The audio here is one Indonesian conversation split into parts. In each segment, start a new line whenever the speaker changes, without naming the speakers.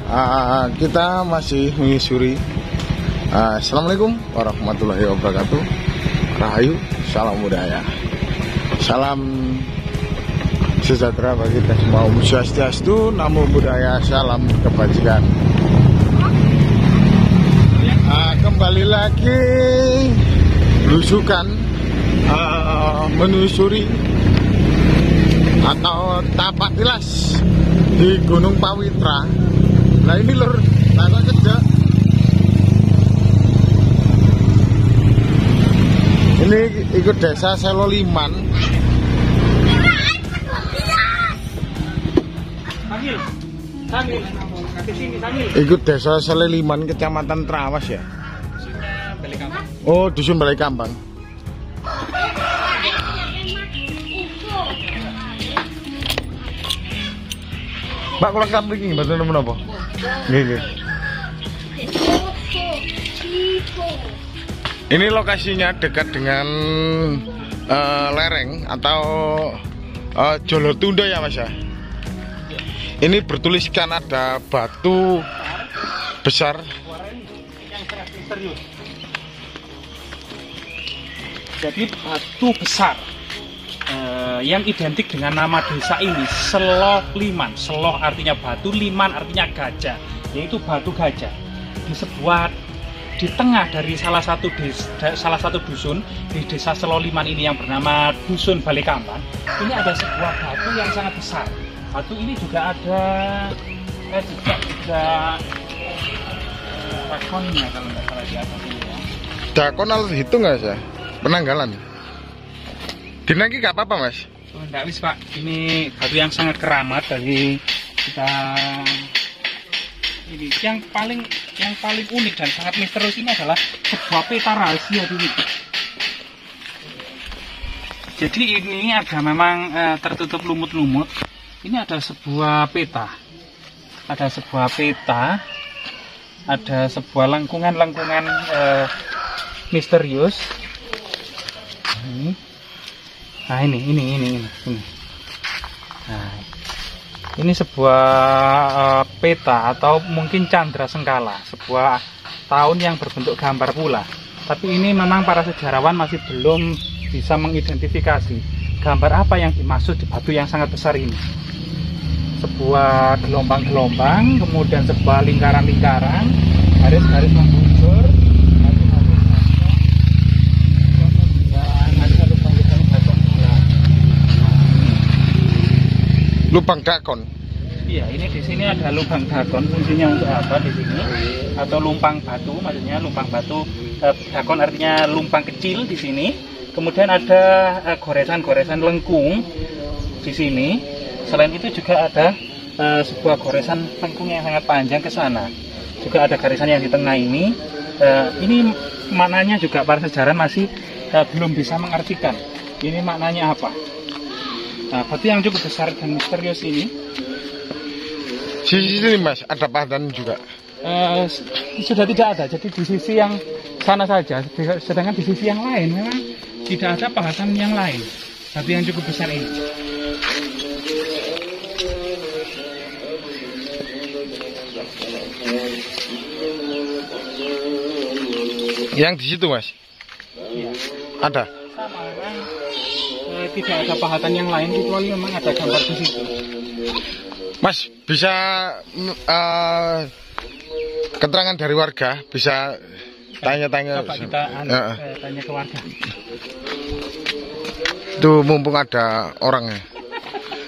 Kita masih menyusuri. Assalamualaikum warahmatullahi wabarakatuh. Rahayu, salam budaya, salam sejahtera bagi kita semua. Om Swastiastu, Namo Buddhaya, salam kebajikan. Kembali lagi belusukan, menyusuri atau tapak tilas di Gunung Pawitra. Nah ini lur, takut kerja. Ini ikut desa Seloliman. Ikut desa Seloliman, Kecamatan Trawas ya. Oh, dusun Balai Kambang. Mbak, kalau kamu ini bantu nemu apa? Nggih. Ini lokasinya dekat dengan lereng atau Jalur Tunda ya Mas ya. Ini bertuliskan ada batu besar.
Jadi batu besar yang identik dengan nama desa ini Seloh Liman. Seloh artinya batu, Liman artinya gajah, yaitu batu gajah. Di tengah dari salah satu dusun di desa Seloh Liman ini yang bernama Dusun Balai Kambang, ini ada sebuah batu yang sangat besar. Batu ini juga ada dakonnya kalau nggak salah di atas ini ya.
Dakon harus hitung nggak sih? Penanggalan. Dina iki gak apa-apa Mas?
Oh, enggak wis Pak, ini batu yang sangat keramat dari kita. Ini yang paling unik dan sangat misterius ini adalah sebuah peta rahasia ini. Jadi ini ada memang tertutup lumut-lumut. Ini ada sebuah peta. Ada sebuah peta. Ada sebuah lengkungan misterius. Nah ini. Nah, ini sebuah peta atau mungkin candra sengkala, sebuah tahun yang berbentuk gambar pula. Tapi ini memang para sejarawan masih belum bisa mengidentifikasi gambar apa yang dimaksud di batu yang sangat besar ini. Sebuah gelombang-gelombang, kemudian sebuah lingkaran-lingkaran, garis-garis menggusur.
Lubang dakon.
Iya, ini di sini ada lubang dakon. Fungsinya untuk apa di sini? Atau lumpang batu, maksudnya lumpang batu. Dakon artinya lumpang kecil di sini. Kemudian ada goresan-goresan lengkung di sini. Selain itu juga ada sebuah goresan lengkung yang sangat panjang ke sana. Juga ada garisan yang di tengah ini. Ini maknanya juga para sejarawan masih belum bisa mengartikan. Ini maknanya apa? Nah, batu yang cukup besar dan misterius ini.
Sisi sini Mas, ada pahatan juga.
Sudah tidak ada, jadi di sisi yang sana saja. Sedangkan di sisi yang lain memang tidak ada pahatan yang lain. Batu yang cukup besar ini.
Yang di situ Mas?
Iya.
Ada?
Sama, tidak ada pahatan yang lain kecuali memang ada gambar di situ.
Mas, bisa keterangan dari warga, bisa tanya-tanya.
Coba kita tanya ke warga.
Tuh mumpung ada orangnya.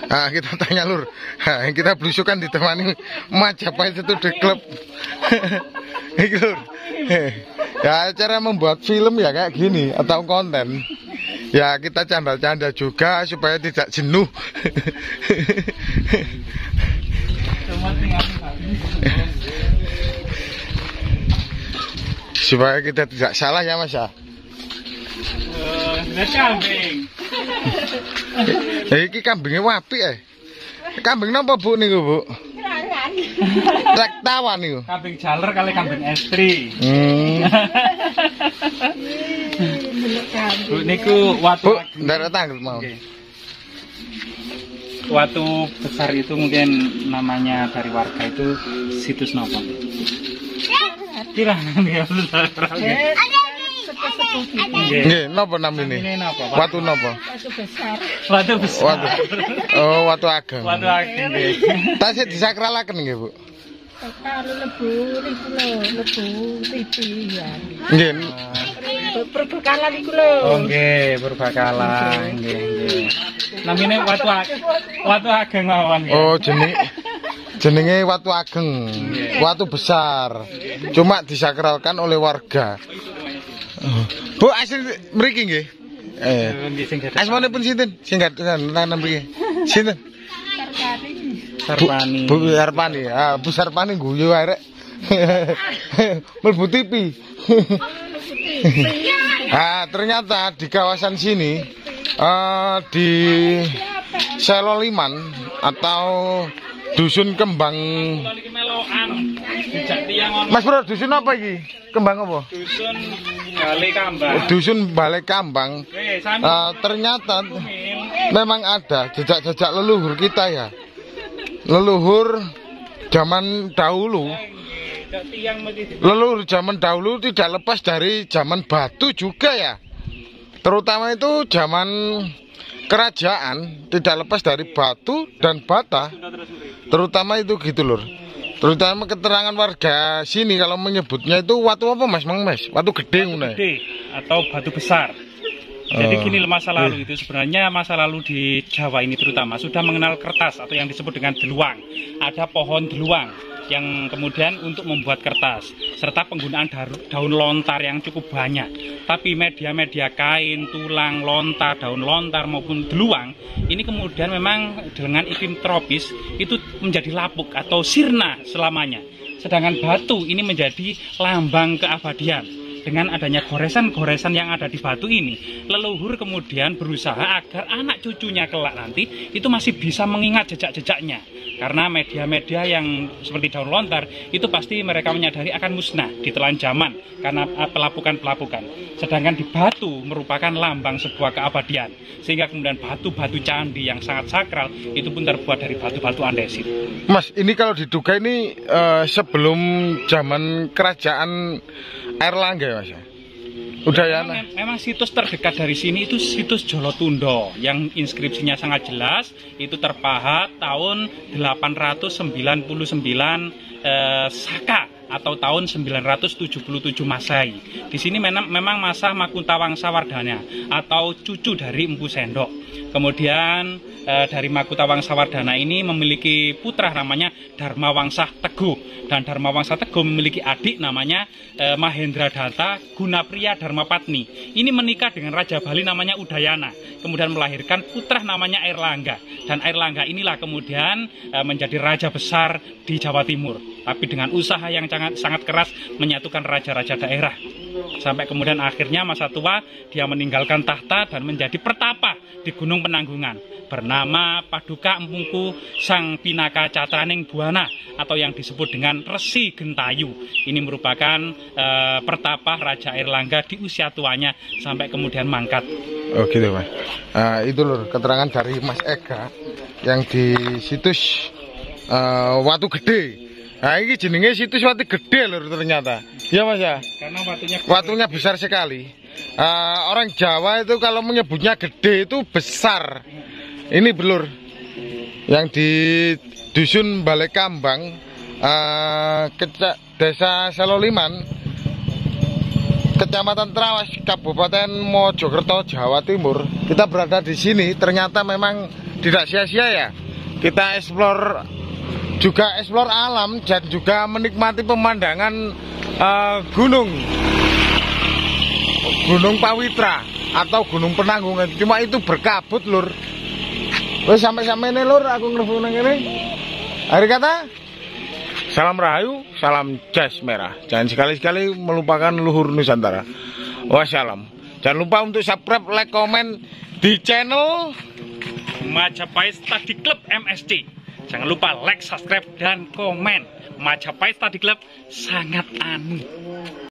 Nah, kita tanya lur. Kita belusukan ditemani Majapahit itu di klub. Iki lur. Ya cara membuat film ya kayak gini atau konten. Ya kita canda-canda juga supaya tidak jenuh. Supaya kita tidak salah ya Mas ya.
Kambing.
Iki kambingnya apik Kambing napa Bu niku Bu? Trek tawan niku.
Kambing jaler kali kambing estri. Bu niku watu.
Bu, ndarep tanggal mau.
waktu besar itu mungkin namanya dari warga itu situs nopo. Kira nggih besar.
Nggih, napa namine? Watu napa?
Watu besar.
Oh, watu ageng.
Watu ageng nggih.
Tasih disakralaken nggih, Bu.
Kalau lebu pipi ya.
Nggih.
Perbekalan iku lho.
Oh nggih, berbakalan nggih. Namine watu ageng mawon.
Oh, jenenge watu ageng. Watu besar. Cuma disakralkan oleh warga. Bu, asli mriki nggih.
Nggih sing gadah.
Asmanipun sinten? Sing nanam mriki. Sinten?
Sarpani.
Bu Sarpani. Ah, Bu Sarpani guyu arek. Mlebu TV. Ah, ternyata di kawasan sini di Seloliman atau Dusun Kembang. Mas Bro, dusun apa iki? Kembang apa?
Dusun Balai Kambang.
Dusun Balai Kambang. Ternyata memang ada jejak-jejak leluhur kita ya. Leluhur zaman dahulu. Leluhur zaman dahulu tidak lepas dari zaman batu juga ya. Terutama itu zaman kerajaan tidak lepas dari batu dan bata. Terutama itu gitu lur. Terutama keterangan warga sini kalau menyebutnya itu watu apa Mas? Watu gede ngono.
Gede atau batu besar. Jadi gini masa lalu itu sebenarnya masa lalu di Jawa ini terutama sudah mengenal kertas atau yang disebut dengan deluang. Ada pohon deluang yang kemudian untuk membuat kertas serta penggunaan daun lontar yang cukup banyak. Tapi media-media kain, tulang, lontar, daun lontar maupun deluang ini kemudian memang dengan iklim tropis itu menjadi lapuk atau sirna selamanya. Sedangkan batu ini menjadi lambang keabadian. Dengan adanya goresan-goresan yang ada di batu ini, leluhur kemudian berusaha agar anak cucunya kelak nanti itu masih bisa mengingat jejak-jejaknya. Karena media-media yang seperti daun lontar itu pasti mereka menyadari akan musnah ditelan zaman karena pelapukan-pelapukan. Sedangkan di batu merupakan lambang sebuah keabadian. Sehingga kemudian batu-batu candi yang sangat sakral itu pun terbuat dari batu-batu andesit.
Mas, ini kalau diduga ini sebelum zaman kerajaan Airlangga ya Mas ya? Udayana.
Memang situs terdekat dari sini itu situs Jolotundo yang inskripsinya sangat jelas, itu terpahat tahun 899 Saka atau tahun 977 Masehi. Di sini memang masa Makutawangsa Wardana atau cucu dari Empu Sendok. Kemudian dari Makutawangsa Wardana ini memiliki putra namanya Dharmawangsa Teguh, dan Dharmawangsa Teguh memiliki adik namanya Mahendra Data Gunapriya Dharmapatni. Ini menikah dengan Raja Bali namanya Udayana, kemudian melahirkan putra namanya Airlangga, dan Airlangga inilah kemudian menjadi raja besar di Jawa Timur. Tapi dengan usaha yang sangat keras menyatukan raja-raja daerah. Sampai kemudian akhirnya masa tua dia meninggalkan tahta dan menjadi pertapa di Gunung Penanggungan bernama Paduka Empungku Sang Pinaka Catraning Buana atau yang disebut dengan Resi Gentayu. Ini merupakan pertapa Raja Airlangga di usia tuanya sampai kemudian mangkat.
Oh gitu Mas. Itu lur keterangan dari Mas Ega yang di situs Watu Gede. Nah ini jenenge situs Watu Gede lur ternyata. Iya Mas ya.
Karena
watunya besar sekali. Orang Jawa itu kalau menyebutnya gede itu besar. Ini belur yang di Dusun Balai Kambang, Desa Seloliman, Kecamatan Trawas, Kabupaten Mojokerto, Jawa Timur. Kita berada di sini ternyata memang tidak sia-sia ya. Kita explore alam dan juga menikmati pemandangan Gunung Pawitra atau Gunung Penanggungan. Cuma itu berkabut lur. Wes sampai ini lur aku ngerufung nang kene. Hari kata salam rahayu, salam jas merah. Jangan sekali-sekali melupakan luhur Nusantara. Wassalam. Jangan lupa untuk subscribe, like, komen di channel
Majapahit Study Club MSC. Jangan lupa like, subscribe, dan komen. Majapahit Study Club sangat anu.